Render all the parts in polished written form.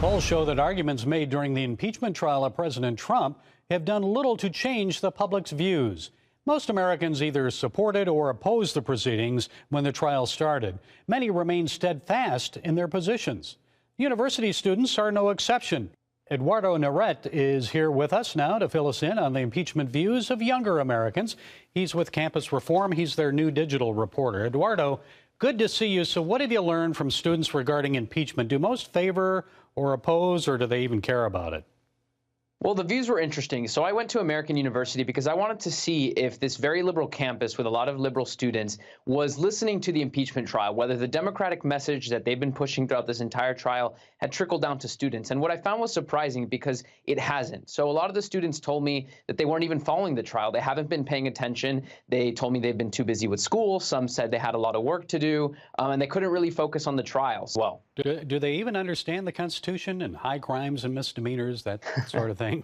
Polls show that arguments made during the impeachment trial of President Trump have done little to change the public's views. Most Americans either supported or opposed the proceedings when the trial started. Many remain steadfast in their positions. University students are no exception. Eduardo Neret is here with us now to fill us in on the impeachment views of younger Americans. He's with Campus Reform. He's their new digital reporter. Eduardo, good to see you. So what have you learned from students regarding impeachment? Do most favor or oppose, or do they even care about it? Well, the views were interesting. So I went to American University because I wanted to see if this very liberal campus with a lot of liberal students was listening to the impeachment trial, whether the Democratic message that they've been pushing throughout this entire trial had trickled down to students. And what I found was surprising because it hasn't. So a lot of the students told me that they weren't even following the trial. They haven't been paying attention. They told me they've been too busy with school. Some said they had a lot of work to do, and they couldn't really focus on the trials. Well, do they even understand the Constitution and high crimes and misdemeanors, that sort of thing?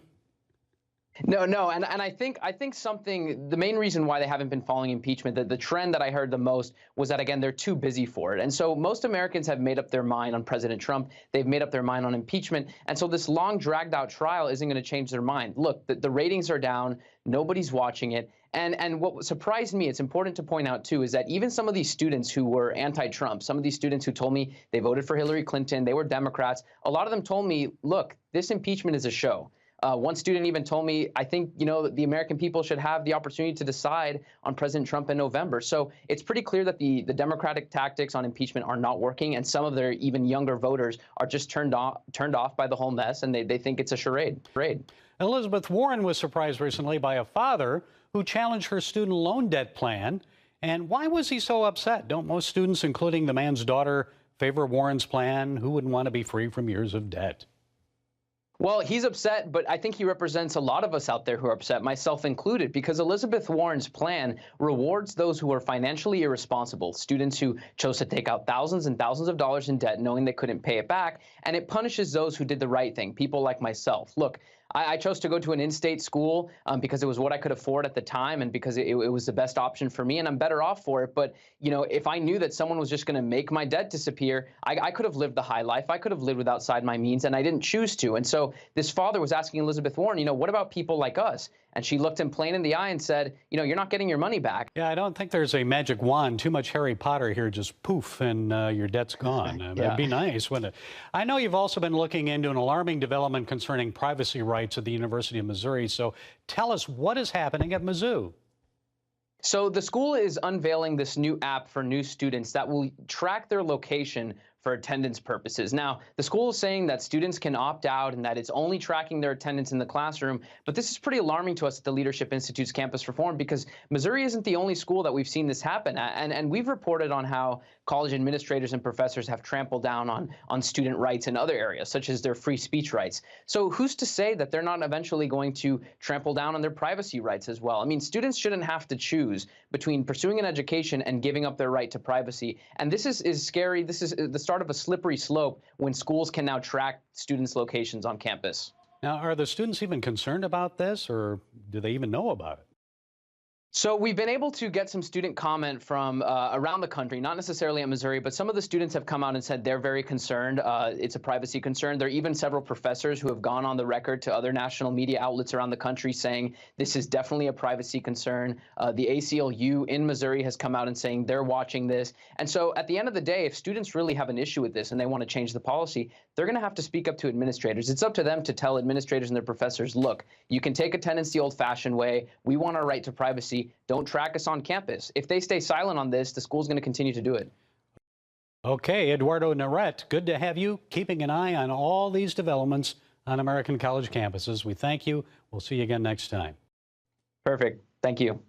No, and I think the main reason why they haven't been following impeachment, the trend that I heard the most was that, again, they're too busy for it. And so most Americans have made up their mind on President Trump. They've made up their mind on impeachment. And so this long, dragged out trial isn't going to change their mind. Look, the ratings are down. Nobody's watching it. And what surprised me, it's important to point out, too, is that even some of these students who were anti-Trump, some of these students who told me they voted for Hillary Clinton, they were Democrats, a lot of them told me, look, this impeachment is a show. One student even told me, I think, the American people should have the opportunity to decide on President Trump in November. So it's pretty clear that the Democratic tactics on impeachment are not working, and some of their even younger voters are just turned off by the whole mess, and they think it's a charade. Elizabeth Warren was surprised recently by a father who challenged her student loan debt plan. And why was he so upset? Don't most students, including the man's daughter, favor Warren's plan? Who wouldn't want to be free from years of debt? Well, he's upset, but I think he represents a lot of us out there who are upset, myself included, because Elizabeth Warren's plan rewards those who are financially irresponsible, students who chose to take out thousands and thousands of dollars in debt knowing they couldn't pay it back, and it punishes those who did the right thing, people like myself. Look, I chose to go to an in-state school because it was what I could afford at the time and because it was the best option for me, and I'm better off for it. But, if I knew that someone was just going to make my debt disappear, I could have lived the high life. I could have lived outside my means, and I didn't choose to. And so this father was asking Elizabeth Warren, what about people like us? And she looked him plain in the eye and said, you're not getting your money back. Yeah, I don't think there's a magic wand. Too much Harry Potter here, just poof, and your debt's gone. Yeah. It'd be nice, wouldn't it? I know you've also been looking into an alarming development concerning privacy rights at the University of Missouri. So tell us what is happening at Mizzou. So the school is unveiling this new app for new students that will track their location for attendance purposes. Now, the school is saying that students can opt out and that it's only tracking their attendance in the classroom. But this is pretty alarming to us at the Leadership Institute's Campus Reform because Missouri isn't the only school that we've seen this happen. And we've reported on how college administrators and professors have trampled down on student rights in other areas, such as their free speech rights. So who's to say that they're not eventually going to trample down on their privacy rights as well? I mean, students shouldn't have to choose between pursuing an education and giving up their right to privacy. And this is scary. This is the start of a slippery slope when schools can now track students' locations on campus. Now, are the students even concerned about this, or do they even know about it? So we've been able to get some student comment from around the country, not necessarily at Missouri, but some of the students have come out and said they're very concerned. It's a privacy concern. There are even several professors who have gone on the record to other national media outlets around the country saying this is definitely a privacy concern. The ACLU in Missouri has come out and saying they're watching this. And so at the end of the day, if students really have an issue with this and they want to change the policy, they're going to have to speak up to administrators. It's up to them to tell administrators and their professors, look, you can take attendance the old-fashioned way. We want our right to privacy. Don't track us on campus. If they stay silent on this, the school's going to continue to do it. Okay, Eduardo Neret, good to have you keeping an eye on all these developments on American college campuses. We thank you. We'll see you again next time. Perfect. Thank you.